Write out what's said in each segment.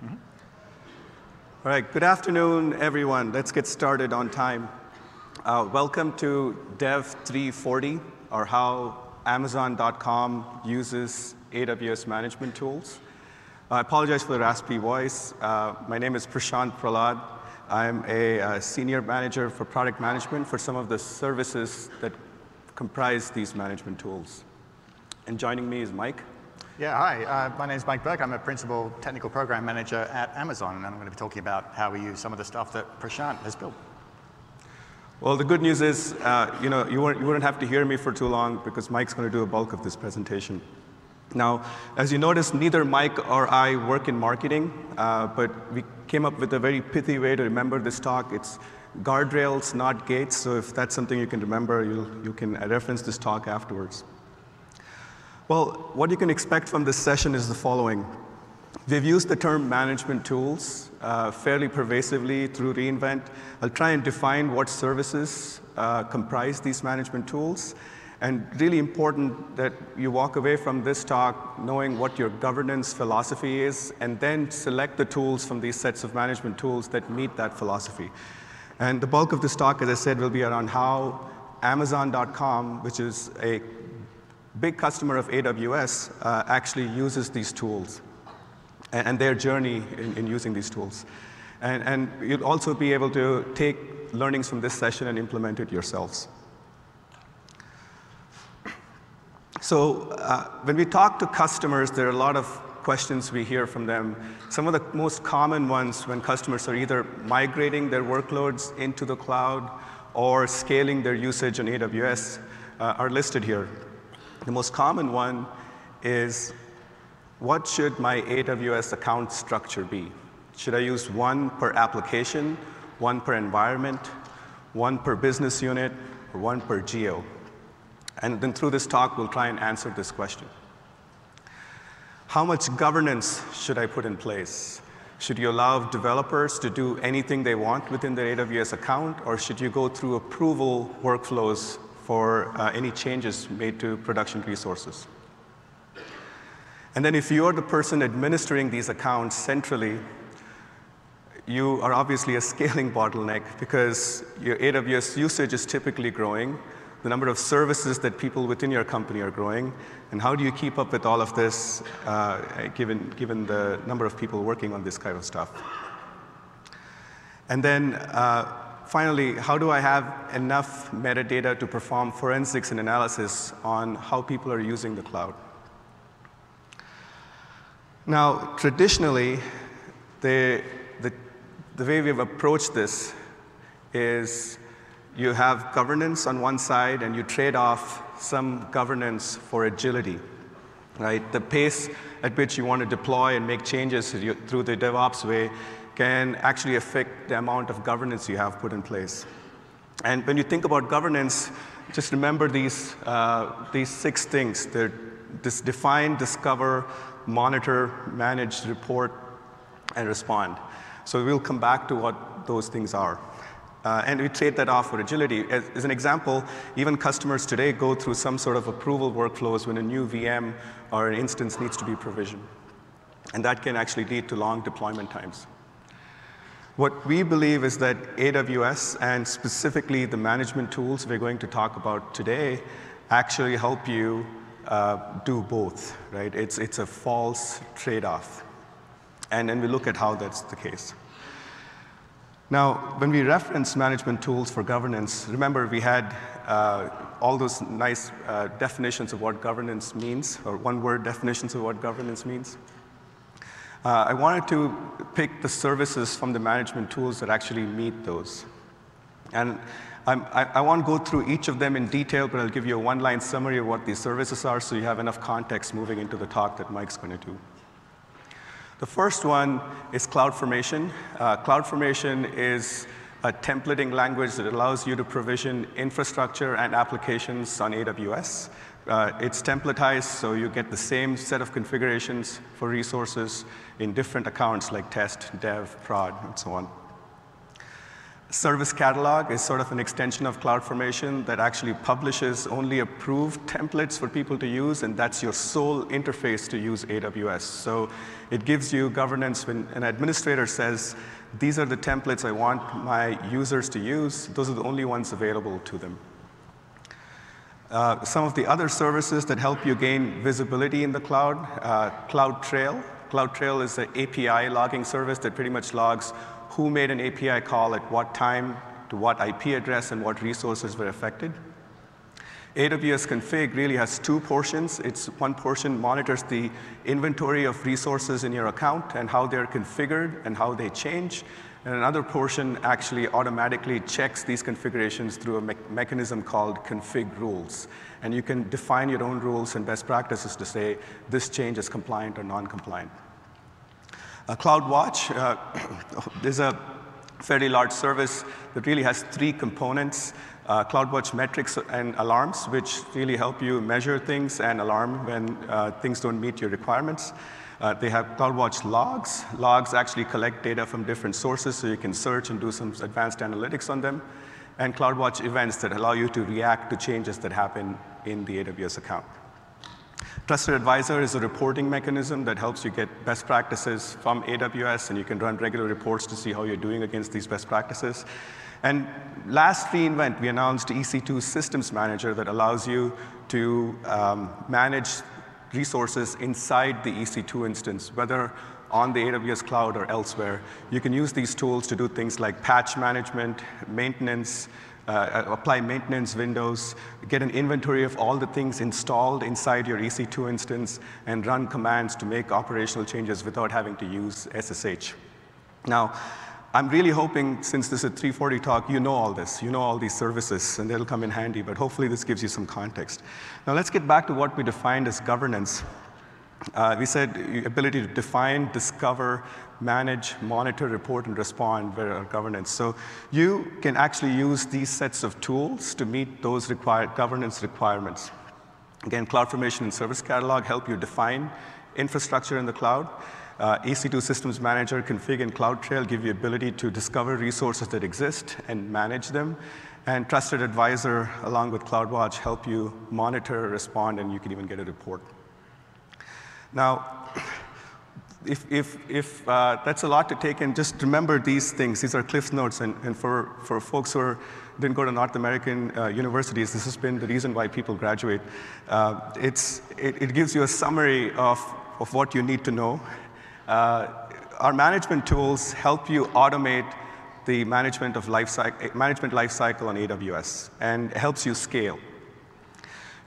All right, good afternoon, everyone. Let's get started on time. Welcome to DEV340, or how Amazon.com uses AWS management tools. I apologize for the raspy voice. My name is Prashant Prahlad. I'm a senior manager for product management for some of the services that comprise these management tools. And joining me is Mike. Yeah, hi. My name is Mike Burke. I'm a principal technical program manager at Amazon, and I'm going to be talking about how we use some of the stuff that Prashant has built. Well, the good news is, you wouldn't have to hear me for too long because Mike's going to do a bulk of this presentation. Now, as you notice, neither Mike or I work in marketing, but we came up with a very pithy way to remember this talk. It's guardrails, not gates. So if that's something you can remember, you can reference this talk afterwards. Well, what you can expect from this session is the following. We've used the term management tools fairly pervasively through re:Invent. I'll try and define what services comprise these management tools. And really important that you walk away from this talk knowing what your governance philosophy is, and then select the tools from these sets of management tools that meet that philosophy. And the bulk of this talk, as I said, will be around how Amazon.com, which is a big customer of AWS, actually uses these tools and their journey in using these tools. And you'll also be able to take learnings from this session and implement it yourselves. So when we talk to customers, there are a lot of questions we hear from them. Some of the most common ones when customers are either migrating their workloads into the cloud or scaling their usage on AWS are listed here. The most common one is, what should my AWS account structure be? Should I use one per application, one per environment, one per business unit, or one per geo? And then through this talk, we'll try and answer this question. How much governance should I put in place? Should you allow developers to do anything they want within their AWS account, or should you go through approval workflows for any changes made to production resources? And then if you're the person administering these accounts centrally, you are obviously a scaling bottleneck because your AWS usage is typically growing. The number of services that people within your company are growing. And how do you keep up with all of this given the number of people working on this kind of stuff? And then finally, how do I have enough metadata to perform forensics and analysis on how people are using the cloud? Now, traditionally, the way we've approached this is you have governance on one side, and you trade off some governance for agility, right? The pace at which you want to deploy and make changes through the DevOps way can actually affect the amount of governance you have put in place. And when you think about governance, just remember these 6 things. They're define, discover, monitor, manage, report, and respond. So we'll come back to what those things are. And we trade that off for agility. As an example, even customers today go through some sort of approval workflows when a new VM or an instance needs to be provisioned. And that can actually lead to long deployment times. What we believe is that AWS, and specifically the management tools we're going to talk about today, actually help you do both, right? It's a false trade-off. And then we look at how that's the case. Now, when we reference management tools for governance, remember we had all those nice definitions of what governance means, or one-word definitions of what governance means. I wanted to pick the services from the management tools that actually meet those. And I won't go through each of them in detail, but I'll give you a one-line summary of what these services are so you have enough context moving into the talk that Mike's going to do. The first one is CloudFormation. CloudFormation is a templating language that allows you to provision infrastructure and applications on AWS. It's templatized, so you get the same set of configurations for resources in different accounts like test, dev, prod, and so on. Service Catalog is sort of an extension of CloudFormation that actually publishes only approved templates for people to use, and that's your sole interface to use AWS. So it gives you governance when an administrator says, these are the templates I want my users to use. Those are the only ones available to them. Some of the other services that help you gain visibility in the cloud, CloudTrail. CloudTrail is an API logging service that pretty much logs who made an API call at what time, to what IP address, and what resources were affected. AWS Config really has two portions. One portion monitors the inventory of resources in your account and how they're configured and how they change. And another portion actually automatically checks these configurations through a mechanism called config rules. And you can define your own rules and best practices to say this change is compliant or non-compliant. CloudWatch is a fairly large service that really has three components. CloudWatch metrics and alarms, which really help you measure things and alarm when things don't meet your requirements. They have CloudWatch logs. Logs actually collect data from different sources, so you can search and do some advanced analytics on them. And CloudWatch events that allow you to react to changes that happen in the AWS account. Trusted Advisor is a reporting mechanism that helps you get best practices from AWS, and you can run regular reports to see how you're doing against these best practices. And last re:Invent, we announced EC2 Systems Manager that allows you to manage resources inside the EC2 instance, whether on the AWS cloud or elsewhere. You can use these tools to do things like patch management, maintenance, apply maintenance windows, get an inventory of all the things installed inside your EC2 instance, and run commands to make operational changes without having to use SSH. Now, I'm really hoping, since this is a 340 talk, you know all this. You know all these services, and they'll come in handy, but hopefully this gives you some context. Now, let's get back to what we defined as governance. We said ability to define, discover, manage, monitor, report, and respond were our governance. So you can actually use these sets of tools to meet those governance requirements. Again, CloudFormation and Service Catalog help you define infrastructure in the cloud. EC2 Systems Manager, Config, and CloudTrail give you ability to discover resources that exist and manage them. And Trusted Advisor, along with CloudWatch, help you monitor, respond, and you can even get a report. Now, if that's a lot to take in, just remember these things. These are Cliff's Notes, and for folks who didn't go to North American universities, this has been the reason why people graduate. It gives you a summary of what you need to know. Our management tools help you automate the management lifecycle on AWS, and helps you scale.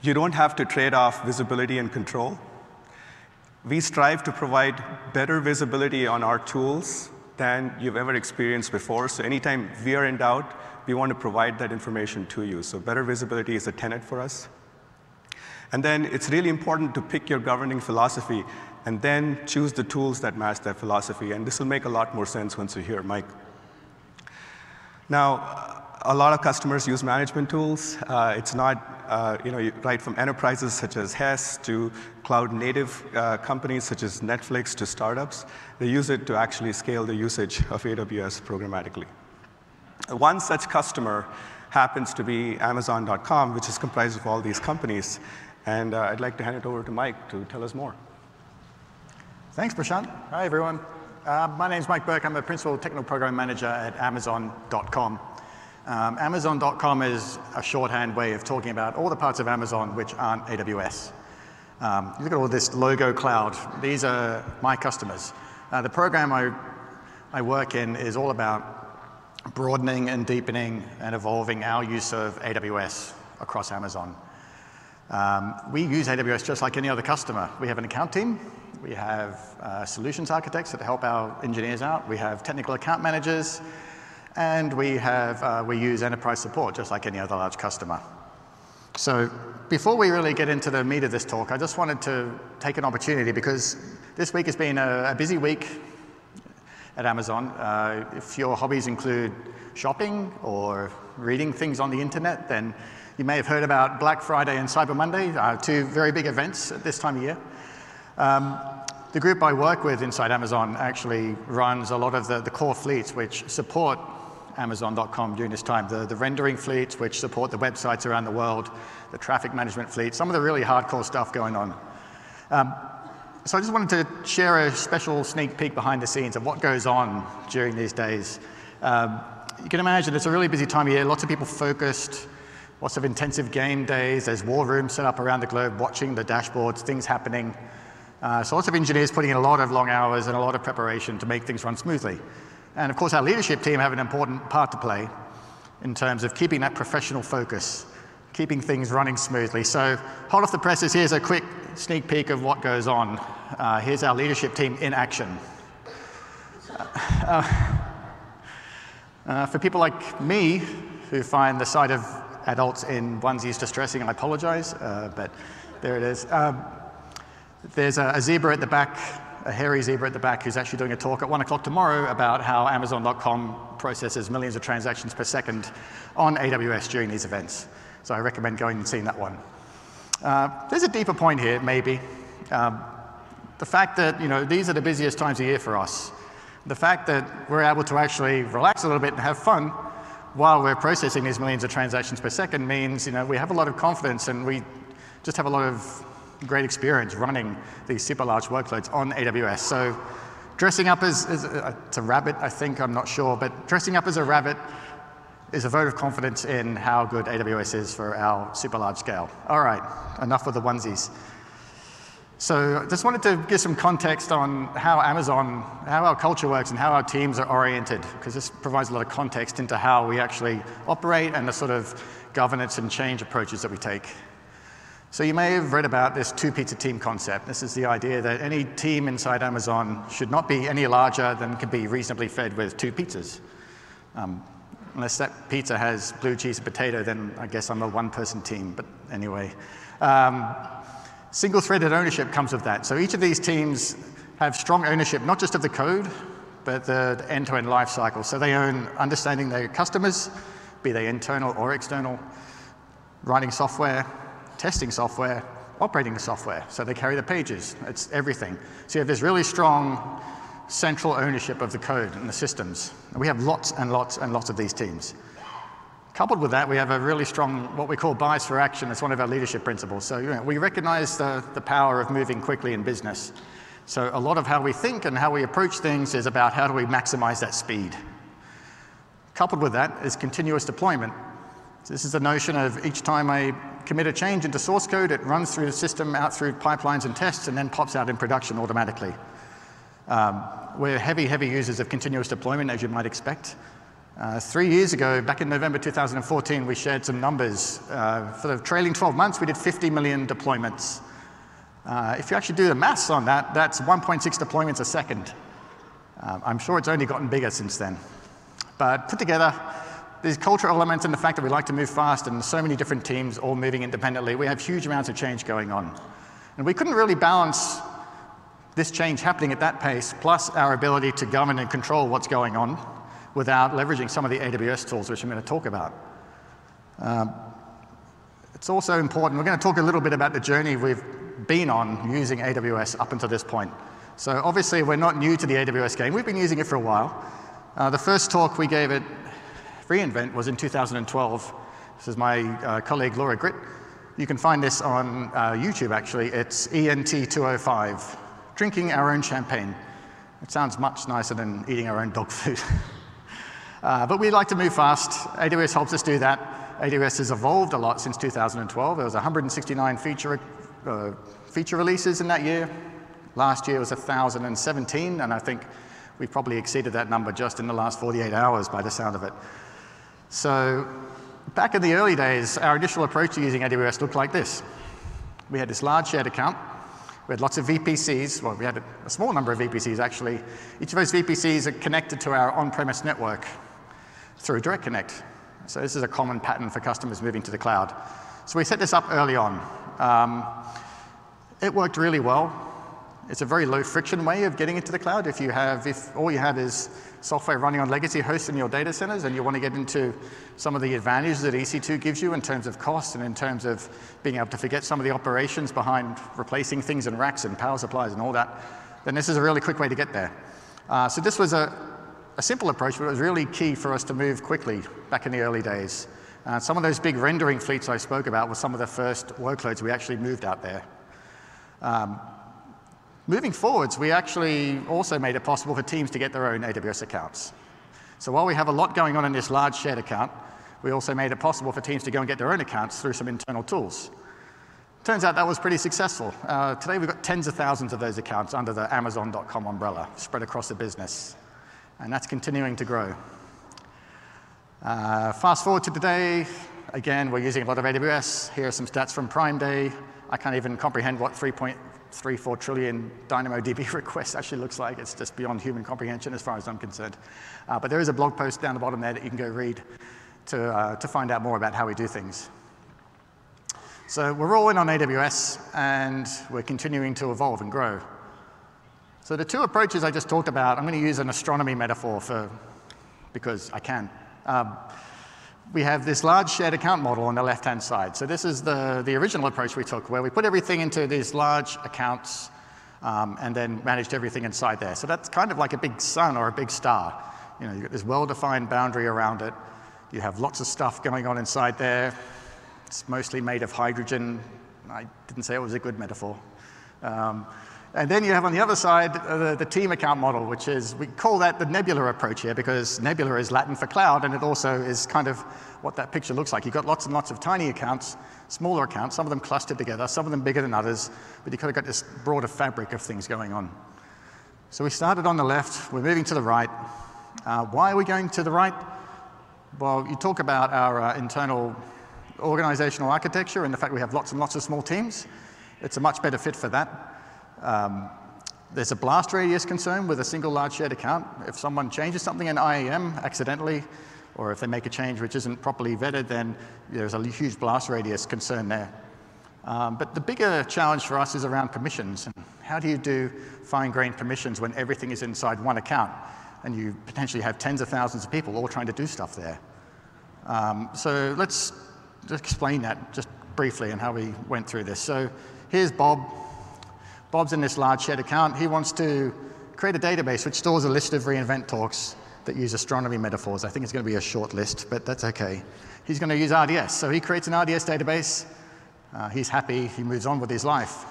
You don't have to trade off visibility and control. We strive to provide better visibility on our tools than you've ever experienced before. So anytime we are in doubt, we want to provide that information to you. So better visibility is a tenet for us. And then it's really important to pick your governing philosophy and then choose the tools that match that philosophy. And this will make a lot more sense once you hear Mike. Now, a lot of customers use management tools. It's not, right from enterprises such as Hess to cloud-native companies such as Netflix to startups. They use it to actually scale the usage of AWS programmatically. One such customer happens to be Amazon.com, which is comprised of all these companies. And I'd like to hand it over to Mike to tell us more. Thanks, Prashant. Hi, everyone. My name's Mike Burke. I'm a Principal Technical Program Manager at Amazon.com. Amazon.com is a shorthand way of talking about all the parts of Amazon which aren't AWS. Look at all this logo cloud. These are my customers. The program I work in is all about broadening and deepening and evolving our use of AWS across Amazon. We use AWS just like any other customer. We have an account team. We have solutions architects that help our engineers out. We have technical account managers. And we use enterprise support just like any other large customer. So before we really get into the meat of this talk, I just wanted to take an opportunity, because this week has been a busy week at Amazon. If your hobbies include shopping or reading things on the internet, then you may have heard about Black Friday and Cyber Monday, two very big events at this time of year. The group I work with inside Amazon actually runs a lot of the core fleets which support Amazon.com during this time. The rendering fleets, which support the websites around the world, the traffic management fleet, some of the really hardcore stuff going on. So I just wanted to share a special sneak peek behind the scenes of what goes on during these days. You can imagine it's a really busy time of year, lots of people focused, lots of intensive game days, there's war rooms set up around the globe watching the dashboards, things happening. So lots of engineers putting in a lot of long hours and a lot of preparation to make things run smoothly. And of course our leadership team have an important part to play in terms of keeping that professional focus, keeping things running smoothly. So hot off the presses, here's a quick sneak peek of what goes on. Here's our leadership team in action. For people like me, who find the sight of adults in onesies distressing, I apologize, but there it is. There's a zebra at the back, a hairy zebra at the back, who's actually doing a talk at 1 o'clock tomorrow about how Amazon.com processes millions of transactions per second on AWS during these events. So I recommend going and seeing that one. There's a deeper point here, maybe. The fact that these are the busiest times of year for us. The fact that we're able to actually relax a little bit and have fun while we're processing these millions of transactions per second means we have a lot of confidence and we just have a lot of great experience running these super large workloads on AWS. So dressing up as it's a rabbit, I think, I'm not sure, but dressing up as a rabbit is a vote of confidence in how good AWS is for our super large scale. All right, enough with the onesies. So just wanted to give some context on how our culture works and how our teams are oriented, because this provides a lot of context into how we actually operate and the sort of governance and change approaches that we take. So you may have read about this two-pizza team concept. This is the idea that any team inside Amazon should not be any larger than can be reasonably fed with 2 pizzas. Unless that pizza has blue cheese and potato, then I guess I'm a one-person team, but anyway. Single-threaded ownership comes with that. So each of these teams have strong ownership, not just of the code, but the end-to-end life cycle. So they own understanding their customers, be they internal or external, writing software, testing software, operating the software. So they carry the pages. It's everything. So you have this really strong central ownership of the code and the systems. And we have lots and lots and lots of these teams. Coupled with that, we have a really strong, what we call bias for action. It's one of our leadership principles. So we recognize the power of moving quickly in business. So a lot of how we think and how we approach things is about how do we maximize that speed. Coupled with that is continuous deployment. So this is the notion of each time I commit a change into source code, it runs through the system, out through pipelines and tests, and then pops out in production automatically. We're heavy, heavy users of continuous deployment, as you might expect. 3 years ago, back in November 2014, we shared some numbers. For the trailing 12 months, we did 50 million deployments. If you actually do the maths on that, that's 1.6 deployments a second. I'm sure it's only gotten bigger since then. But put together, these cultural elements and the fact that we like to move fast and so many different teams all moving independently, we have huge amounts of change going on. And we couldn't really balance this change happening at that pace, plus our ability to govern and control what's going on, without leveraging some of the AWS tools, which I'm going to talk about. It's also important, we're going to talk a little bit about the journey we've been on using AWS up until this point. So obviously, we're not new to the AWS game. We've been using it for a while. The first talk we gave at reInvent was in 2012. This is my colleague, Laura Gritt. You can find this on YouTube, actually. It's ENT205, drinking our own champagne. It sounds much nicer than eating our own dog food. But we like to move fast. AWS helps us do that. AWS has evolved a lot since 2012. There was 169 feature releases in that year. Last year was 1,017, and I think we probably exceeded that number just in the last 48 hours by the sound of it. So back in the early days, our initial approach to using AWS looked like this. We had this large shared account. We had lots of VPCs. Well, we had a small number of VPCs, actually. Each of those VPCs are connected to our on-premise network through Direct Connect. So this is a common pattern for customers moving to the cloud. So we set this up early on. It worked really well. It's a very low friction way of getting into the cloud. If all you have is software running on legacy hosts in your data centers and you want to get into some of the advantages that EC2 gives you in terms of cost and in terms of being able to forget some of the operations behind replacing things in racks and power supplies and all that, then this is a really quick way to get there. So this was a a simple approach, but it was really key for us to move quickly back in the early days. Some of those big rendering fleets I spoke about were some of the first workloads we actually moved out there. Moving forwards, we actually also made it possible for teams to get their own AWS accounts. So while we have a lot going on in this large shared account, we also made it possible for teams to go and get their own accounts through some internal tools. Turns out that was pretty successful. Today we've got tens of thousands of those accounts under the Amazon.com umbrella, spread across the business. And that's continuing to grow. Fast forward to today, again, we're using a lot of AWS. Here are some stats from Prime Day. I can't even comprehend what 3.34 trillion DynamoDB requests actually looks like. It's just beyond human comprehension as far as I'm concerned. But there is a blog post down the bottom there that you can go read to find out more about how we do things. So we're all in on AWS, and we're continuing to evolve and grow. So the two approaches I just talked about, I'm going to use an astronomy metaphor because I can. We have this large shared account model on the left-hand side. So this is the original approach we took, where we put everything into these large accounts and then managed everything inside there. So that's kind of like a big sun or a big star. You know, you've got this well-defined boundary around it. You have lots of stuff going on inside there. It's mostly made of hydrogen. I didn't say it was a good metaphor. And then you have on the other side the team account model, which is, we call that the Nebula approach here, because Nebula is Latin for cloud, and it also is kind of what that picture looks like. You've got lots and lots of tiny accounts, smaller accounts, some of them clustered together, some of them bigger than others, but you've kind of got this broader fabric of things going on. So we started on the left, we're moving to the right. Why are we going to the right? Well, you talk about our internal organizational architecture and the fact we have lots and lots of small teams. It's a much better fit for that. There's a blast radius concern with a single large shared account. If someone changes something in IAM accidentally, or if they make a change which isn't properly vetted, then there's a huge blast radius concern there. But the bigger challenge for us is around permissions. How do you do fine-grained permissions when everything is inside one account, and you potentially have tens of thousands of people all trying to do stuff there? So let's just explain that just briefly and how we went through this. So here's Bob. Bob's in this large shared account. He wants to create a database which stores a list of reInvent talks that use astronomy metaphors. I think it's going to be a short list, but that's OK. He's going to use RDS. So he creates an RDS database. He's happy. He moves on with his life.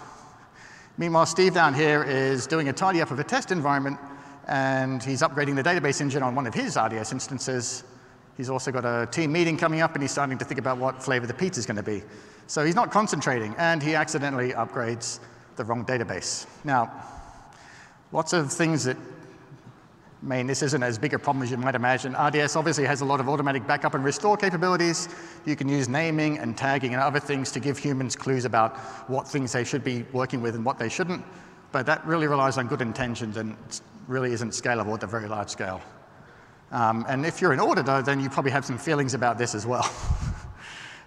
Meanwhile, Steve down here is doing a tidy up of a test environment, and he's upgrading the database engine on one of his RDS instances. He's also got a team meeting coming up, and he's starting to think about what flavor the pizza is going to be. So he's not concentrating, and he accidentally upgrades the wrong database. Now, lots of things that mean this isn't as big a problem as you might imagine. RDS obviously has a lot of automatic backup and restore capabilities. You can use naming and tagging and other things to give humans clues about what things they should be working with and what they shouldn't. But that really relies on good intentions and really isn't scalable at a very large scale. And if you're an auditor, then you probably have some feelings about this as well.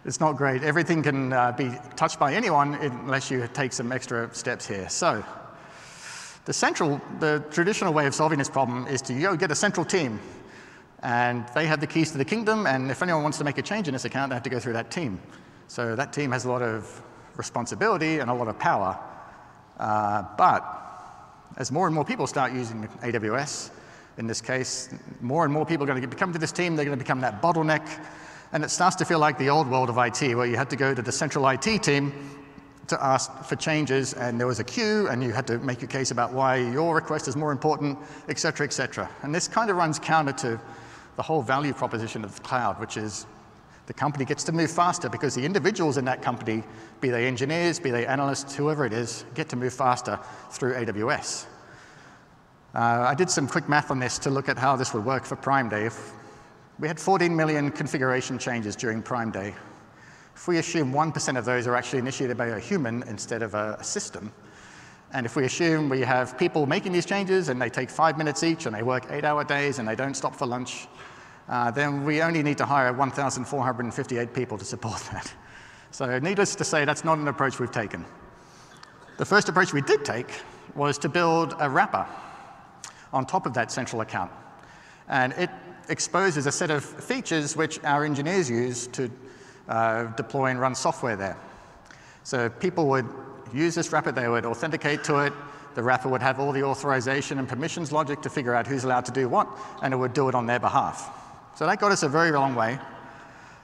It's not great. Everything can be touched by anyone unless you take some extra steps here. So the traditional way of solving this problem is to go get a central team. And they have the keys to the kingdom. And if anyone wants to make a change in this account, they have to go through that team. So that team has a lot of responsibility and a lot of power. But as more and more people start using AWS, in this case, more and more people are going to come to this team. They're going to become that bottleneck. And it starts to feel like the old world of IT, where you had to go to the central IT team to ask for changes, and there was a queue, and you had to make your case about why your request is more important, et cetera, et cetera. And this kind of runs counter to the whole value proposition of the cloud, which is the company gets to move faster because the individuals in that company, be they engineers, be they analysts, whoever it is, get to move faster through AWS. I did some quick math on this to look at how this would work for Prime Day. We had 14 million configuration changes during Prime Day. If we assume 1% of those are actually initiated by a human instead of a system, and if we assume we have people making these changes and they take 5 minutes each and they work 8-hour days and they don't stop for lunch, then we only need to hire 1,458 people to support that. So needless to say, that's not an approach we've taken. The first approach we did take was to build a wrapper on top of that central account. And it exposes a set of features which our engineers use to deploy and run software there. So people would use this wrapper, they would authenticate to it, The wrapper would have all the authorization and permissions logic to figure out who's allowed to do what, and it would do it on their behalf. So that got us a very long way.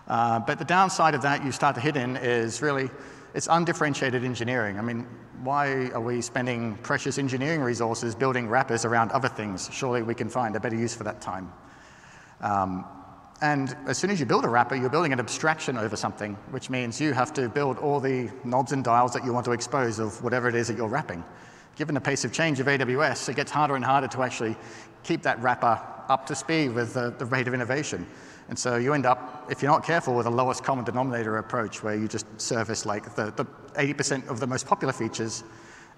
But the downside of that you start to hit in is really, it's undifferentiated engineering. I mean, why are we spending precious engineering resources building wrappers around other things? Surely we can find a better use for that time. And as soon as you build a wrapper, you're building an abstraction over something, which means you have to build all the knobs and dials that you want to expose of whatever it is that you're wrapping. Given the pace of change of AWS, it gets harder and harder to actually keep that wrapper up to speed with the rate of innovation. And so you end up, if you're not careful, with a lowest common denominator approach where you just service like the 80% of the most popular features,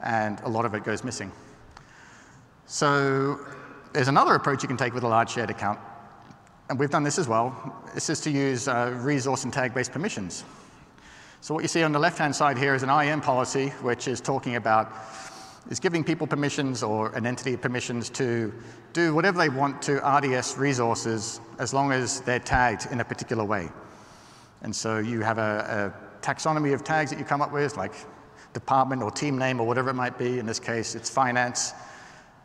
and a lot of it goes missing. So there's another approach you can take with a large shared account, and we've done this as well. This is to use resource and tag-based permissions. So what you see on the left-hand side here is an IAM policy, which is talking about is giving people permissions or an entity permissions to do whatever they want to RDS resources as long as they're tagged in a particular way. And so you have a taxonomy of tags that you come up with, like department or team name or whatever it might be. In this case, it's finance.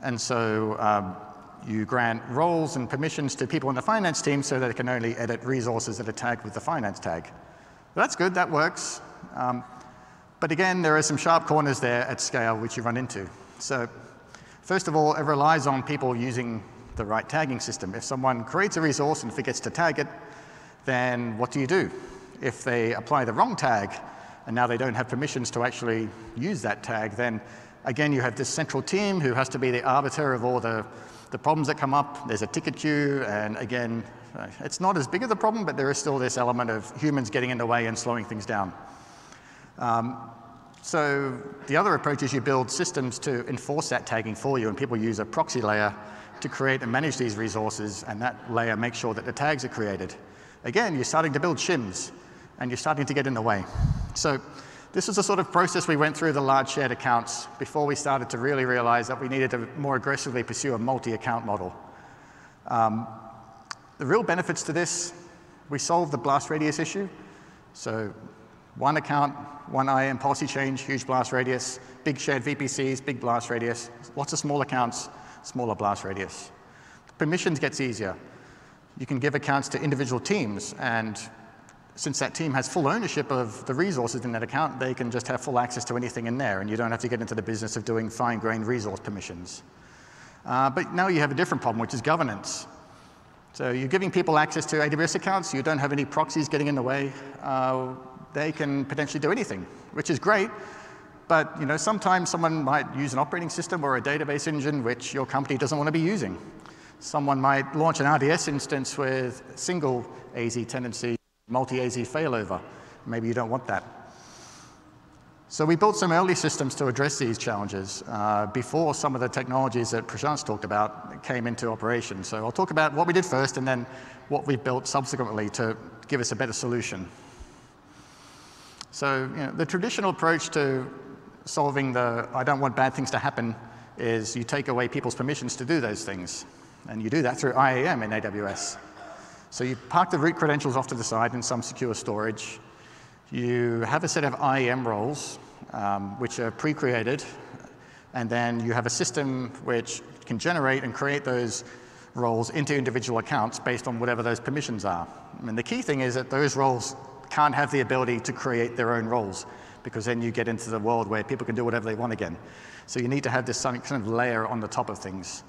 And so you grant roles and permissions to people in the finance team so that they can only edit resources that are tagged with the finance tag. Well, that's good, that works. But again, there are some sharp corners there at scale which you run into. So first of all, it relies on people using the right tagging system. If someone creates a resource and forgets to tag it, then what do you do? If they apply the wrong tag and now they don't have permissions to actually use that tag, then again, you have this central team who has to be the arbiter of all the problems that come up. There's a ticket queue, and again, it's not as big of a problem, but there is still this element of humans getting in the way and slowing things down. So the other approach is you build systems to enforce that tagging for you, and people use a proxy layer to create and manage these resources, and that layer makes sure that the tags are created. Again, you're starting to build shims, and you're starting to get in the way. So this is the sort of process we went through the large shared accounts before we started to really realize that we needed to more aggressively pursue a multi-account model. The real benefits to this, we solved the blast radius issue. So one account, one IAM policy change, huge blast radius, big shared VPCs, big blast radius, lots of small accounts, smaller blast radius. The permissions gets easier. You can give accounts to individual teams, and since that team has full ownership of the resources in that account, they can just have full access to anything in there, and you don't have to get into the business of doing fine-grained resource permissions. But now you have a different problem, which is governance. So you're giving people access to AWS accounts, you don't have any proxies getting in the way. They can potentially do anything, which is great, but sometimes someone might use an operating system or a database engine which your company doesn't want to be using. Someone might launch an RDS instance with single AZ tenancy, multi-AZ failover. Maybe you don't want that. So we built some early systems to address these challenges before some of the technologies that Prashant's talked about came into operation. So I'll talk about what we did first and then what we built subsequently to give us a better solution. So the traditional approach to solving the I don't want bad things to happen is you take away people's permissions to do those things. And you do that through IAM in AWS. So you park the root credentials off to the side in some secure storage. You have a set of IAM roles, which are pre-created, and then you have a system which can generate and create those roles into individual accounts based on whatever those permissions are. And the key thing is that those roles can't have the ability to create their own roles, because then you get into the world where people can do whatever they want again. So you need to have this kind of layer on the top of things.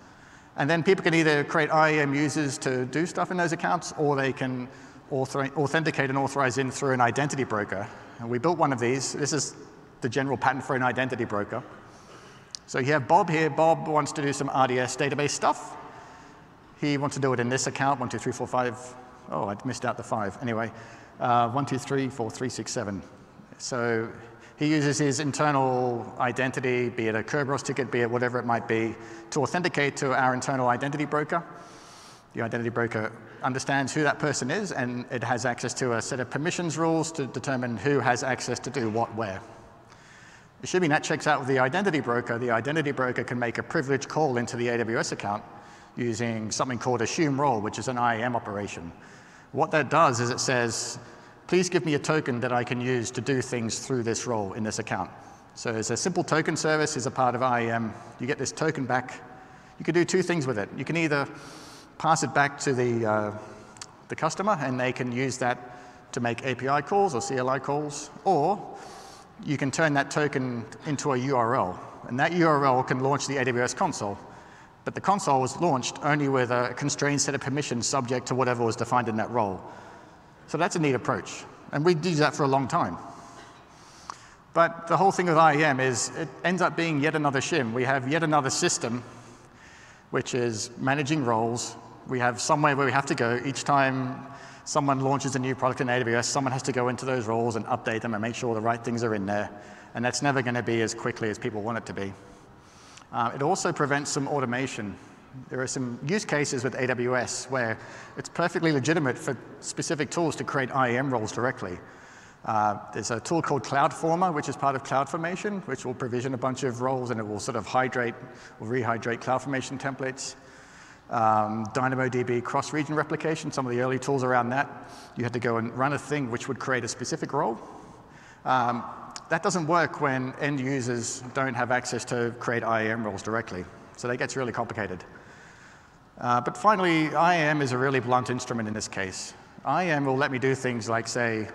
And then people can either create IAM users to do stuff in those accounts, or they can authenticate and authorize in through an identity broker. And we built one of these. This is the general pattern for an identity broker. So you have Bob here. Bob wants to do some RDS database stuff. He wants to do it in this account, 1, 2, 3, 4, 5. Oh, I missed out the 5. Anyway, 1, 2, 3, 4, 3, 6, 7. So he uses his internal identity, be it a Kerberos ticket, be it whatever it might be, to authenticate to our internal identity broker. The identity broker understands who that person is, and it has access to a set of permissions rules to determine who has access to do what where. Assuming that checks out with the identity broker can make a privilege call into the AWS account using something called assume role, which is an IAM operation. What that does is it says, please give me a token that I can use to do things through this role in this account. So it's a simple token service is a part of IAM. You get this token back. You can do two things with it. You can either pass it back to the customer, and they can use that to make API calls or CLI calls, or you can turn that token into a URL, and that URL can launch the AWS console. But the console was launched only with a constrained set of permissions subject to whatever was defined in that role. So that's a neat approach, and we did that for a long time. But the whole thing with IAM is it ends up being yet another shim. We have yet another system, which is managing roles. We have somewhere where we have to go. Each time someone launches a new product in AWS, someone has to go into those roles and update them and make sure the right things are in there. And that's never going to be as quickly as people want it to be. It also prevents some automation. There are some use cases with AWS where it's perfectly legitimate for specific tools to create IAM roles directly. There's a tool called CloudFormer, which is part of CloudFormation, which will provision a bunch of roles, and it will sort of hydrate or rehydrate CloudFormation templates. DynamoDB cross-region replication, some of the early tools around that. You had to go and run a thing which would create a specific role. That doesn't work when end users don't have access to create IAM roles directly. So that gets really complicated. But finally, IAM is a really blunt instrument in this case. IAM will let me do things like say,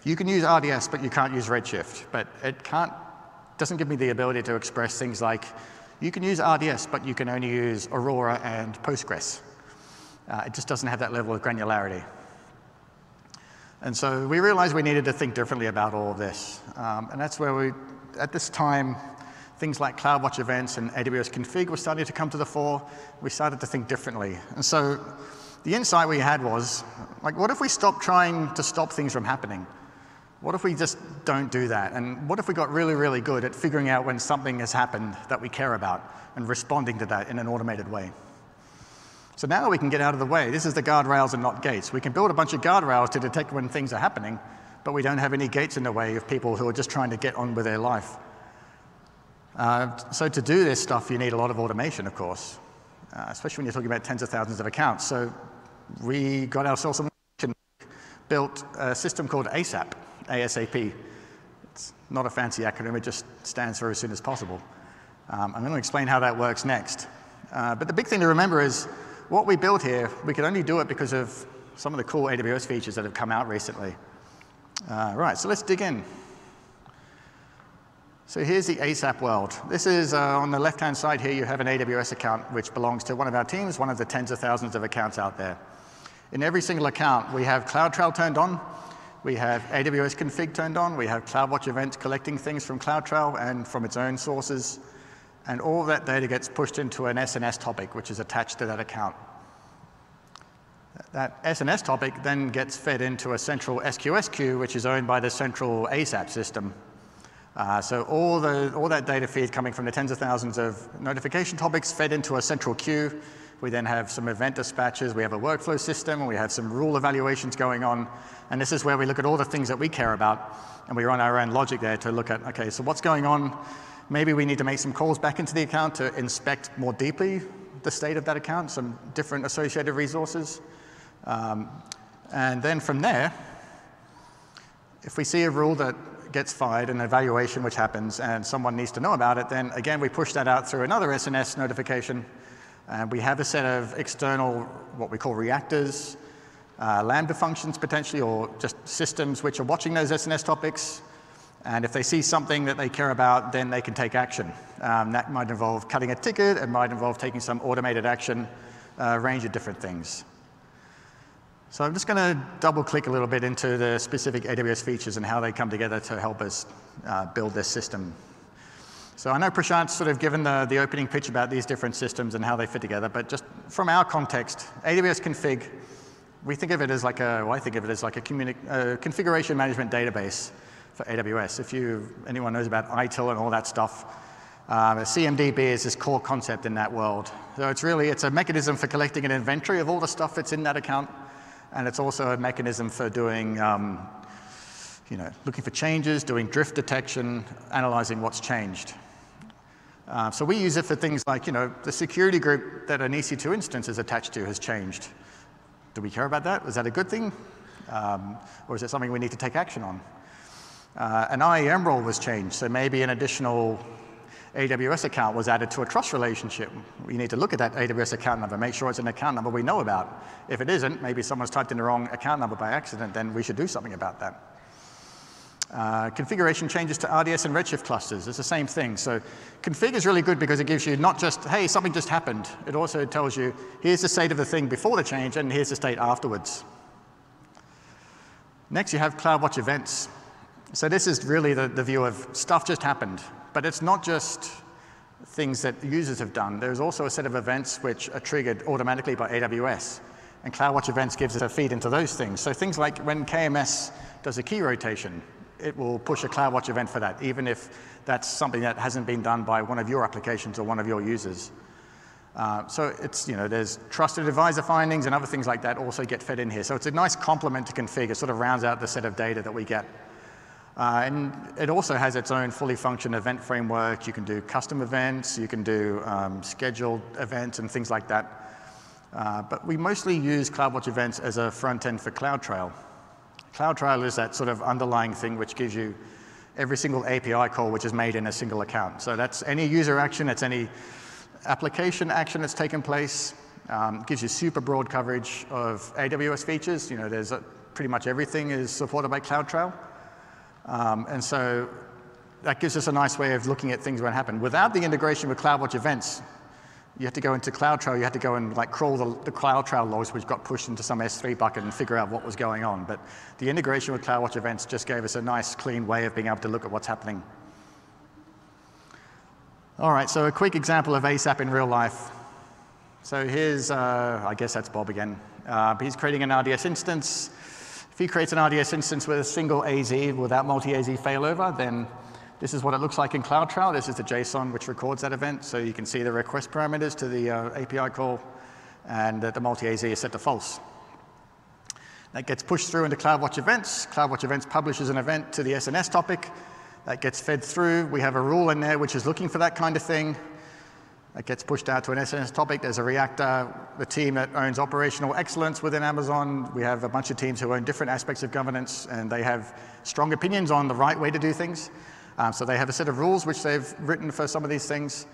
you can use RDS, but you can't use Redshift. But it doesn't give me the ability to express things like, you can use RDS, but you can only use Aurora and Postgres. It just doesn't have that level of granularity. And so we realized we needed to think differently about all of this. And that's where at this time, things like CloudWatch events and AWS config were starting to come to the fore. We started to think differently. And so the insight we had was, like, what if we stopped trying to stop things from happening? What if we just don't do that? And what if we got really, really good at figuring out when something has happened that we care about and responding to that in an automated way? So now we can get out of the way. This is the guardrails and not gates. We can build a bunch of guardrails to detect when things are happening, but we don't have any gates in the way of people who are just trying to get on with their life. So to do this stuff, you need a lot of automation, of course, especially when you're talking about tens of thousands of accounts. So we got ourselves some built a system called ASAP. ASAP. It's not a fancy acronym, it just stands for as soon as possible. I'm going to explain how that works next. But the big thing to remember is what we built here, we could only do it because of some of the cool AWS features that have come out recently. Right, so let's dig in. So here's the ASAP world. This is on the left-hand side here, you have an AWS account which belongs to one of our teams, one of the tens of thousands of accounts out there. In every single account, we have CloudTrail turned on. We have AWS config turned on. We have CloudWatch events collecting things from CloudTrail and from its own sources. And all of that data gets pushed into an SNS topic, which is attached to that account. That SNS topic then gets fed into a central SQS queue, which is owned by the central ASAP system. So all that data feed coming from the tens of thousands of notification topics fed into a central queue. We then have some event dispatches, we have a workflow system, and we have some rule evaluations going on. And this is where we look at all the things that we care about, and we run our own logic there to look at, okay, so what's going on? Maybe we need to make some calls back into the account to inspect more deeply the state of that account, some different associated resources. And then from there, if we see a rule that gets fired, an evaluation which happens, and someone needs to know about it, then again, we push that out through another SNS notification. And we have a set of external, what we call reactors, Lambda functions potentially, or just systems which are watching those SNS topics. And if they see something that they care about, then they can take action. That might involve cutting a ticket, it might involve taking some automated action, a range of different things. So I'm just going to double click a little bit into the specific AWS features and how they come together to help us build this system. So I know Prashant's sort of given the opening pitch about these different systems and how they fit together, but just from our context, AWS config, we think of it as like I think of it as like a configuration management database for AWS. If anyone knows about ITIL and all that stuff, CMDB is this core concept in that world. So it's a mechanism for collecting an inventory of all the stuff that's in that account, and it's also a mechanism for doing looking for changes, doing drift detection, analyzing what's changed. So we use it for things like, the security group that an EC2 instance is attached to has changed. Do we care about that? Is that a good thing? Or is it something we need to take action on? An IAM role was changed, so maybe an additional AWS account was added to a trust relationship. We need to look at that AWS account number, make sure it's an account number we know about. If it isn't, maybe someone's typed in the wrong account number by accident, then we should do something about that. Configuration changes to RDS and Redshift clusters. It's the same thing. So config is really good because it gives you not just, hey, something just happened. It also tells you, here's the state of the thing before the change, and here's the state afterwards. Next, you have CloudWatch events. So this is really the view of stuff just happened. But it's not just things that users have done. There's also a set of events which are triggered automatically by AWS. And CloudWatch events gives us a feed into those things. So things like when KMS does a key rotation, it will push a CloudWatch event for that, even if that's something that hasn't been done by one of your applications or one of your users. So it's, there's trusted advisor findings and other things like that also get fed in here. So it's a nice complement to config. It sort of rounds out the set of data that we get. And it also has its own fully functioning event framework. You can do custom events, you can do scheduled events and things like that. But we mostly use CloudWatch events as a front end for CloudTrail. CloudTrail is that sort of underlying thing which gives you every single API call which is made in a single account. So that's any user action, that's any application action that's taken place. Gives you super broad coverage of AWS features. There's pretty much everything is supported by CloudTrail. And so that gives us a nice way of looking at things when it happen. Without the integration with CloudWatch events, you have to go into CloudTrail, you have to go and crawl the CloudTrail logs which got pushed into some S3 bucket and figure out what was going on. But the integration with CloudWatch events just gave us a nice, clean way of being able to look at what's happening. All right, so a quick example of ASAP in real life. So here's, I guess that's Bob again. He's creating an RDS instance. If he creates an RDS instance with a single AZ without multi-AZ failover, then this is what it looks like in CloudTrail. This is the JSON which records that event. So you can see the request parameters to the API call, and the multi-AZ is set to false. That gets pushed through into CloudWatch events. CloudWatch events publishes an event to the SNS topic. That gets fed through. We have a rule in there which is looking for that kind of thing. That gets pushed out to an SNS topic. There's a reactor, the team that owns operational excellence within Amazon. We have a bunch of teams who own different aspects of governance, and they have strong opinions on the right way to do things. So they have a set of rules which they've written for some of these things.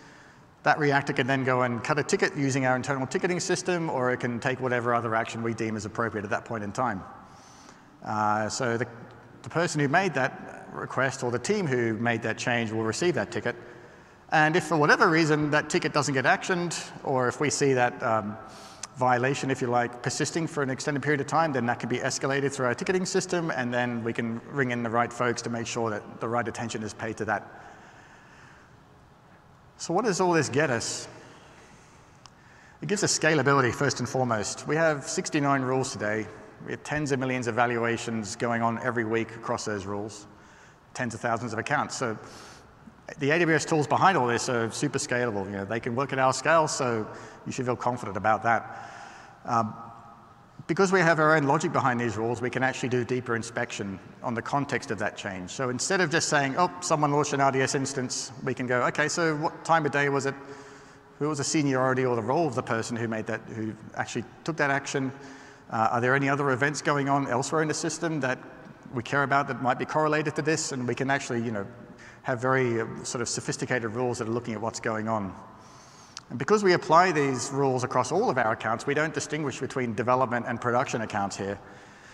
That reactor can then go and cut a ticket using our internal ticketing system, or it can take whatever other action we deem is appropriate at that point in time. So the person who made that request, or the team who made that change, will receive that ticket. And if for whatever reason that ticket doesn't get actioned, or if we see that violation, if you like, persisting for an extended period of time, then that can be escalated through our ticketing system, and then we can ring in the right folks to make sure that the right attention is paid to that. So what does all this get us? It gives us scalability, first and foremost. We have 69 rules today. We have tens of millions of evaluations going on every week across those rules, tens of thousands of accounts. So the AWS tools behind all this are super scalable. They can work at our scale, so you should feel confident about that. Because we have our own logic behind these rules, we can actually do deeper inspection on the context of that change. So instead of just saying, oh, someone launched an RDS instance, we can go, okay, so what time of day was it? Who was the seniority or the role of the person who made that, who actually took that action? Are there any other events going on elsewhere in the system that we care about that might be correlated to this? And we can actually, have very sort of sophisticated rules that are looking at what's going on. And because we apply these rules across all of our accounts, we don't distinguish between development and production accounts here.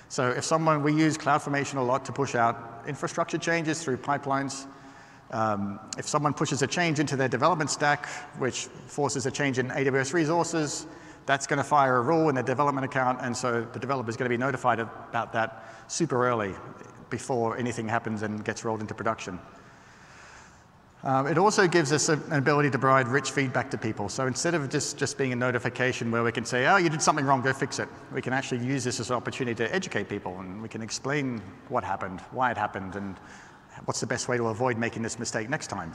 So if we use CloudFormation a lot to push out infrastructure changes through pipelines. If someone pushes a change into their development stack, which forces a change in AWS resources, that's going to fire a rule in their development account, and so the developer is going to be notified about that super early before anything happens and gets rolled into production. It also gives us an ability to provide rich feedback to people. So instead of just being a notification where we can say, oh, you did something wrong, go fix it, we can actually use this as an opportunity to educate people, and we can explain what happened, why it happened, and what's the best way to avoid making this mistake next time.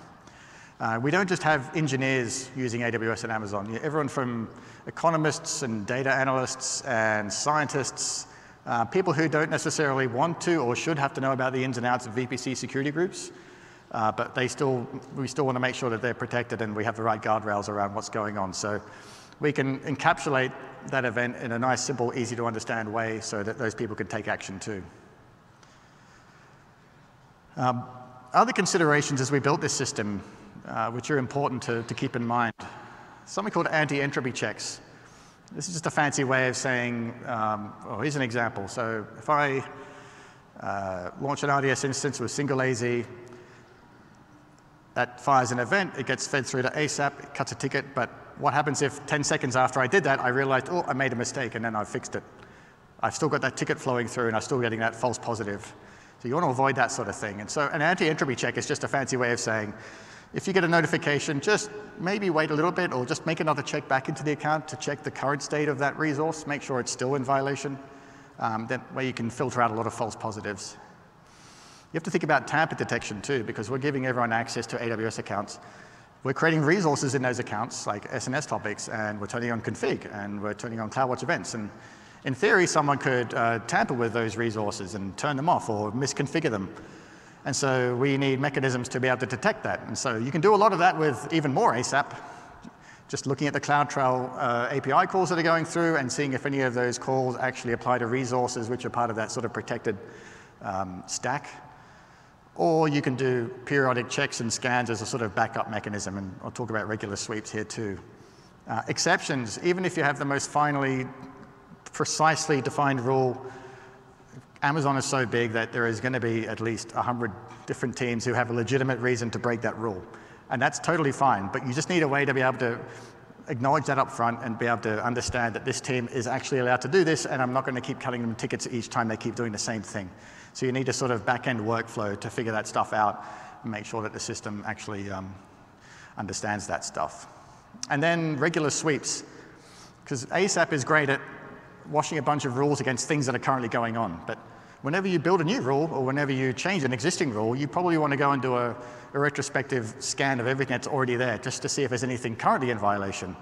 We don't just have engineers using AWS and Amazon. Everyone from economists and data analysts and scientists, people who don't necessarily want to or should have to know about the ins and outs of VPC security groups, but we still want to make sure that they're protected and we have the right guardrails around what's going on. So we can encapsulate that event in a nice, simple, easy to understand way so that those people can take action too. Other considerations as we built this system, which are important to keep in mind, something called anti-entropy checks. This is just a fancy way of saying, here's an example. So if I launch an RDS instance with single AZ, that fires an event, it gets fed through to ASAP, it cuts a ticket, but what happens if 10 seconds after I did that, I realized, oh, I made a mistake, and then I fixed it. I've still got that ticket flowing through, and I'm still getting that false positive. So you want to avoid that sort of thing. And so an anti-entropy check is just a fancy way of saying, if you get a notification, just maybe wait a little bit, or just make another check back into the account to check the current state of that resource, make sure it's still in violation. That way you can filter out a lot of false positives. You have to think about tamper detection too, because we're giving everyone access to AWS accounts. We're creating resources in those accounts, like SNS topics, and we're turning on config, and we're turning on CloudWatch events. And in theory, someone could tamper with those resources and turn them off or misconfigure them. And so we need mechanisms to be able to detect that. And so you can do a lot of that with even more ASAP, just looking at the CloudTrail API calls that are going through and seeing if any of those calls actually apply to resources which are part of that sort of protected stack. Or you can do periodic checks and scans as a sort of backup mechanism, and I'll talk about regular sweeps here too. Exceptions, even if you have the most precisely defined rule, Amazon is so big that there is going to be at least 100 different teams who have a legitimate reason to break that rule. And that's totally fine, but you just need a way to be able to acknowledge that up front and be able to understand that this team is actually allowed to do this, and I'm not going to keep cutting them tickets each time they keep doing the same thing. So you need a sort of back-end workflow to figure that stuff out and make sure that the system actually understands that stuff. And then regular sweeps, because ASAP is great at washing a bunch of rules against things that are currently going on. But whenever you build a new rule or whenever you change an existing rule, you probably want to go and do a retrospective scan of everything that's already there just to see if there's anything currently in violation.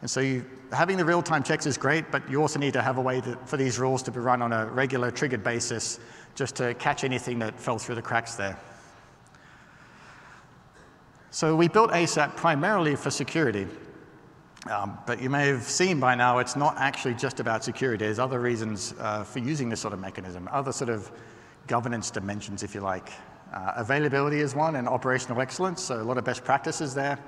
And so having the real-time checks is great, but you also need to have a way for these rules to be run on a regular triggered basis just to catch anything that fell through the cracks there. So we built ASAP primarily for security. But you may have seen by now it's not actually just about security. There's other reasons for using this sort of mechanism, other sort of governance dimensions, if you like. Availability is one, and operational excellence, so a lot of best practices there.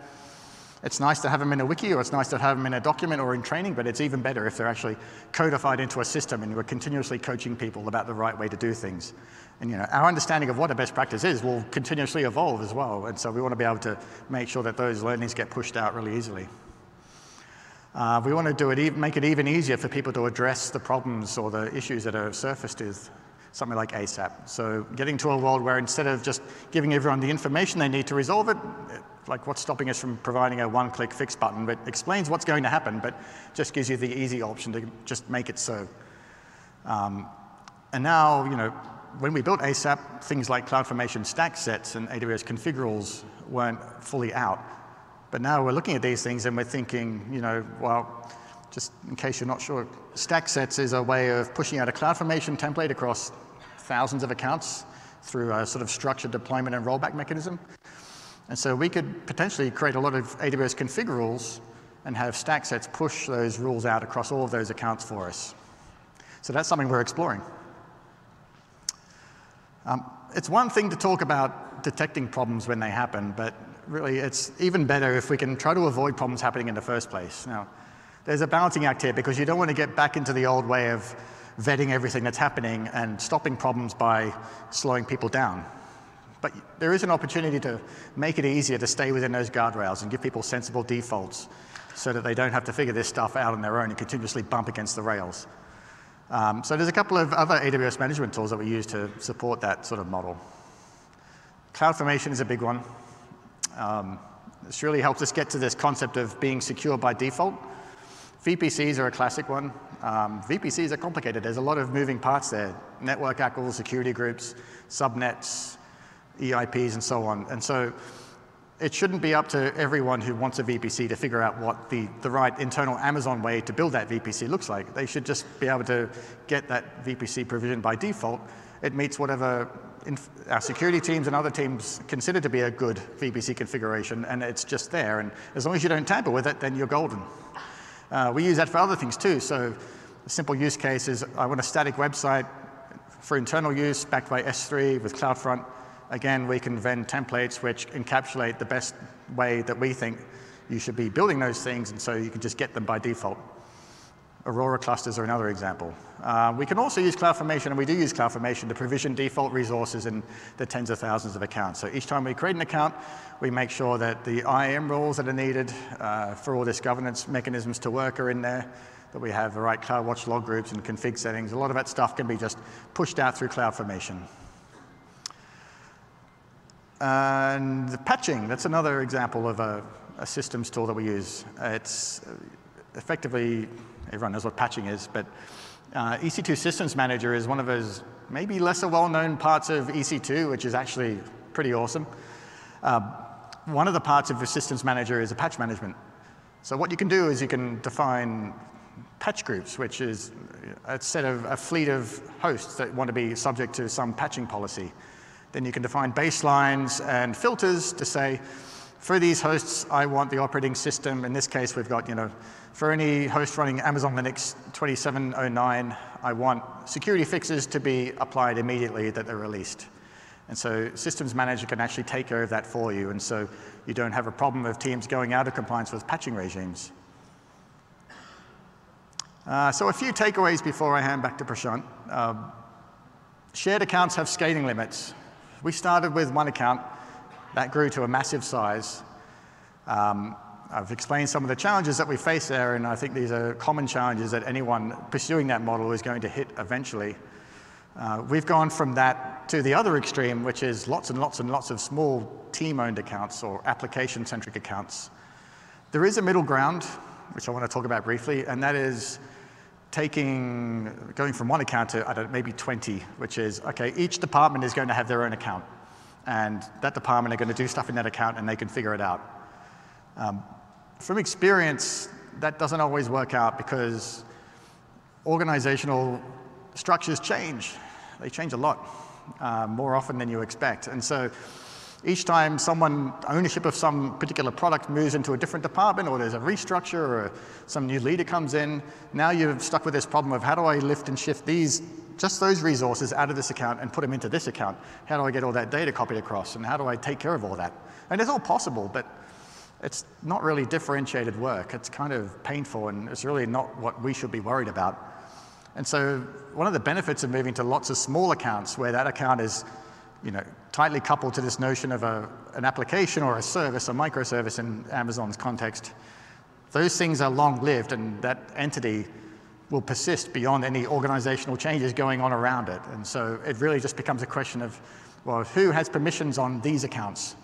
It's nice to have them in a wiki, or it's nice to have them in a document or in training, but it's even better if they're actually codified into a system and we're continuously coaching people about the right way to do things. And our understanding of what a best practice is will continuously evolve as well, and so we want to be able to make sure that those learnings get pushed out really easily. We want to make it even easier for people to address the problems or the issues that are surfaced with something like ASAP. So getting to a world where instead of just giving everyone the information they need to resolve it, like what's stopping us from providing a one-click fix button that explains what's going to happen, but just gives you the easy option to just make it so. And now, when we built ASAP, things like CloudFormation stack sets and AWS config rules weren't fully out. But now we're looking at these things and we're thinking, well, just in case you're not sure, stack sets is a way of pushing out a CloudFormation template across thousands of accounts through a sort of structured deployment and rollback mechanism. And so we could potentially create a lot of AWS config rules and have stack sets push those rules out across all of those accounts for us. So that's something we're exploring. It's one thing to talk about detecting problems when they happen, but really it's even better if we can try to avoid problems happening in the first place. Now, there's a balancing act here because you don't want to get back into the old way of vetting everything that's happening and stopping problems by slowing people down. But there is an opportunity to make it easier to stay within those guardrails and give people sensible defaults so that they don't have to figure this stuff out on their own and continuously bump against the rails. So there's a couple of other AWS management tools that we use to support that sort of model. CloudFormation is a big one. This really helps us get to this concept of being secure by default. VPCs are a classic one. VPCs are complicated. There's a lot of moving parts there. Network ACLs, security groups, subnets, EIPs, and so on. And so it shouldn't be up to everyone who wants a VPC to figure out what the right internal Amazon way to build that VPC looks like. They should just be able to get that VPC provisioned by default. It meets whatever our security teams and other teams consider to be a good VPC configuration, and it's just there. And as long as you don't tamper with it, then you're golden. We use that for other things too. So a simple use case is I want a static website for internal use backed by S3 with CloudFront. again, we can vend templates which encapsulate the best way that we think you should be building those things, and so you can just get them by default. Aurora clusters are another example. We can also use CloudFormation, and we do use CloudFormation to provision default resources in the tens of thousands of accounts. So each time we create an account, we make sure that the IAM rules that are needed for all this governance mechanisms to work are in there, that we have the right CloudWatch log groups and config settings. A lot of that stuff can be just pushed out through CloudFormation. And the patching, that's another example of a systems tool that we use. It's effectively, everyone knows what patching is, but EC2 Systems Manager is one of those maybe lesser well-known parts of EC2, which is actually pretty awesome. One of the parts of the Systems Manager is a patch management. So what you can do is you can define patch groups, which is a fleet of hosts that want to be subject to some patching policy. Then you can define baselines and filters to say, for these hosts, I want the operating system. In this case, we've got, for any host running Amazon Linux 2709, I want security fixes to be applied immediately that they're released. And so Systems Manager can actually take care of that for you. And so you don't have a problem of teams going out of compliance with patching regimes. So a few takeaways before I hand back to Prashant. Shared accounts have scaling limits. We started with one account. That grew to a massive size. I've explained some of the challenges that we face there, and I think these are common challenges that anyone pursuing that model is going to hit eventually. We've gone from that to the other extreme, which is lots and lots and lots of small team-owned accounts or application-centric accounts. There is a middle ground, which I want to talk about briefly, and that is going from one account to, I don't know, maybe 20, which is, okay, each department is going to have their own account. And that department are going to do stuff in that account, and they can figure it out. From experience, that doesn't always work out because organizational structures change. They change a lot, more often than you expect. And so each time ownership of some particular product moves into a different department, or there's a restructure, or some new leader comes in, now you're stuck with this problem of how do I lift and shift just those resources out of this account and put them into this account? How do I get all that data copied across? And how do I take care of all that? And it's all possible, but it's not really differentiated work. It's kind of painful, and it's really not what we should be worried about. And so one of the benefits of moving to lots of small accounts where that account is tightly coupled to this notion of an application or a service, a microservice in Amazon's context, those things are long-lived, and that entity will persist beyond any organizational changes going on around it. And so it really just becomes a question of, well, who has permissions on these accounts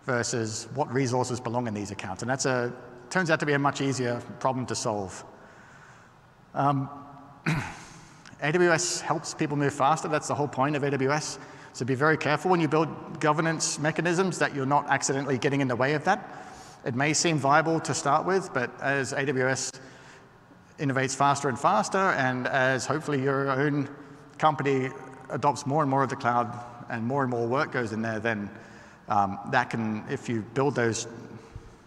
versus what resources belong in these accounts? And that turns out to be a much easier problem to solve. AWS helps people move faster. That's the whole point of AWS. So be very careful when you build governance mechanisms that you're not accidentally getting in the way of that. It may seem viable to start with, but as AWS innovates faster and faster, and as hopefully your own company adopts more and more of the cloud and more work goes in there, then that can, if you build those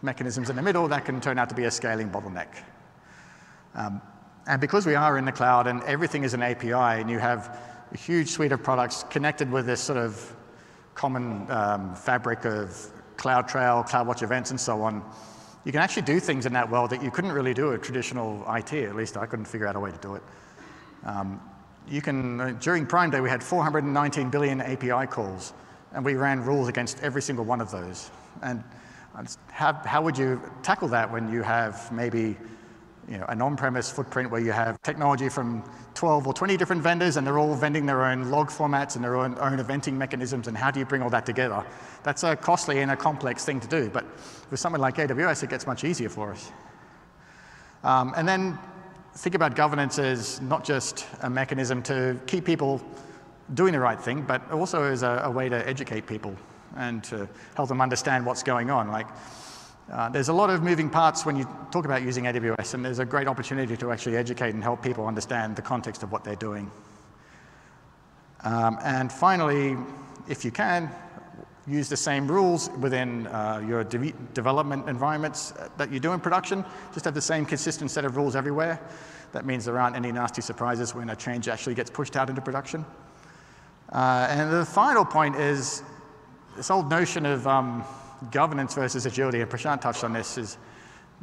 mechanisms in the middle, that can turn out to be a scaling bottleneck. And because we are in the cloud and everything is an API, and you have a huge suite of products connected with this sort of common fabric of CloudTrail, CloudWatch events, and so on, you can actually do things in that world that you couldn't really do with traditional IT. At least I couldn't figure out a way to do it. During Prime Day, we had 419 billion API calls, and we ran rules against every single one of those. And how would you tackle that when you have maybe an on-premise footprint where you have technology from 12 or 20 different vendors, and they're all vending their own log formats and their own eventing mechanisms, and how do you bring all that together? That's a costly and a complex thing to do, but with something like AWS, it gets much easier for us. And then think about governance as not just a mechanism to keep people doing the right thing, but also as a way to educate people and to help them understand what's going on. There's a lot of moving parts when you talk about using AWS, and there's a great opportunity to actually educate and help people understand the context of what they're doing. And finally, if you can, use the same rules within your development environments that you do in production. Just have the same consistent set of rules everywhere. That means there aren't any nasty surprises when a change actually gets pushed out into production. And the final point is, this old notion of governance versus agility, and Prashant touched on this, is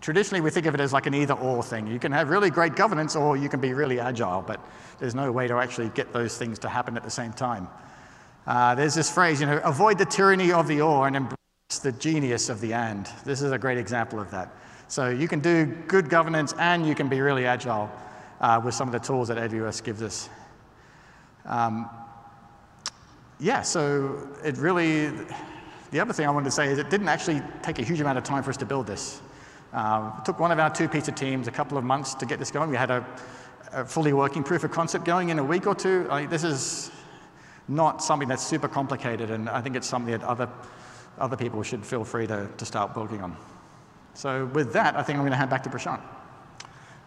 traditionally we think of it as like an either-or thing. You can have really great governance or you can be really agile, but there's no way to actually get those things to happen at the same time. There's this phrase, avoid the tyranny of the or and embrace the genius of the and. This is a great example of that. So you can do good governance and you can be really agile with some of the tools that AWS gives us. Yeah, so it really, the other thing I wanted to say is it didn't actually take a huge amount of time for us to build this. It took one of our two-pizza teams a couple of months to get this going. We had a fully working proof of concept going in a week or two. This is not something that's super complicated, and I think it's something that other people should feel free to start building on. So with that, I think I'm going to hand back to Prashant.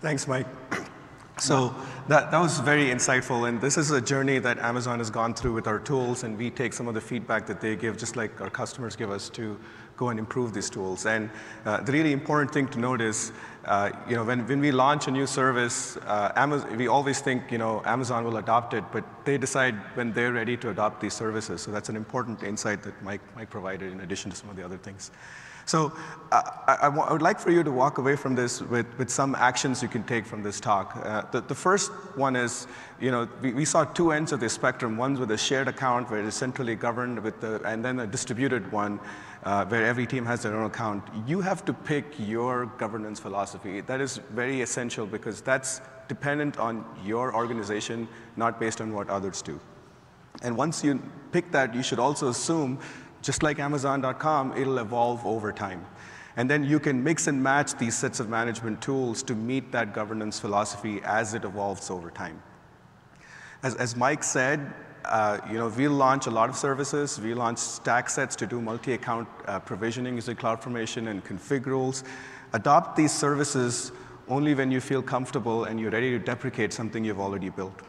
Thanks, Mike. So that was very insightful, and this is a journey that Amazon has gone through with our tools, and we take some of the feedback that they give, just like our customers give us, to go and improve these tools. And the really important thing to note is, when we launch a new service, we always think, Amazon will adopt it, but they decide when they're ready to adopt these services. So that's an important insight that Mike provided in addition to some of the other things. So I would like for you to walk away from this with some actions you can take from this talk. The first one is, we saw two ends of the spectrum. One's with a shared account where it is centrally governed, and then a distributed one where every team has their own account. You have to pick your governance philosophy. That is very essential because that's dependent on your organization, not based on what others do. And once you pick that, you should also assume, just like Amazon.com, it'll evolve over time. And then you can mix and match these sets of management tools to meet that governance philosophy as it evolves over time. As Mike said, we'll launch a lot of services. We launch stack sets to do multi-account provisioning using CloudFormation and config rules. Adopt these services only when you feel comfortable and you're ready to deprecate something you've already built.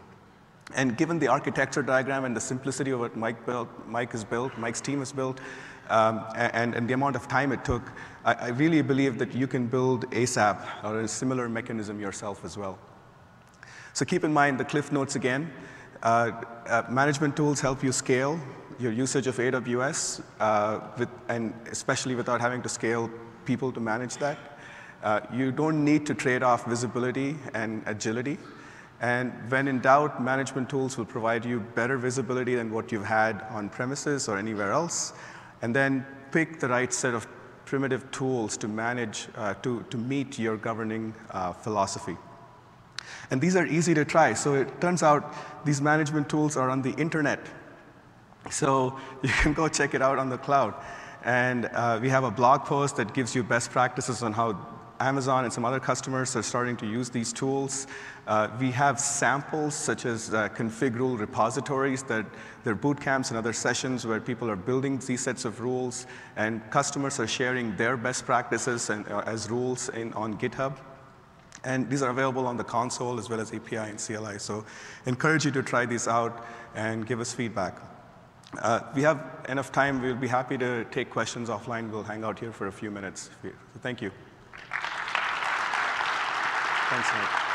And given the architecture diagram and the simplicity of what Mike's team has built, and the amount of time it took, I really believe that you can build ASAP or a similar mechanism yourself as well. So keep in mind the cliff notes again. Management tools help you scale your usage of AWS, and especially without having to scale people to manage that. You don't need to trade off visibility and agility. And when in doubt, management tools will provide you better visibility than what you've had on premises or anywhere else. And then pick the right set of primitive tools to manage, to meet your governing philosophy. And these are easy to try. So it turns out these management tools are on the internet. So you can go check it out on the cloud. And we have a blog post that gives you best practices on how Amazon and some other customers are starting to use these tools. We have samples such as config rule repositories that they're boot camps and other sessions where people are building these sets of rules, and customers are sharing their best practices and, as rules on GitHub. And these are available on the console as well as API and CLI. So encourage you to try these out and give us feedback. We have enough time. We'll be happy to take questions offline. We'll hang out here for a few minutes. So thank you. Thanks, Mike.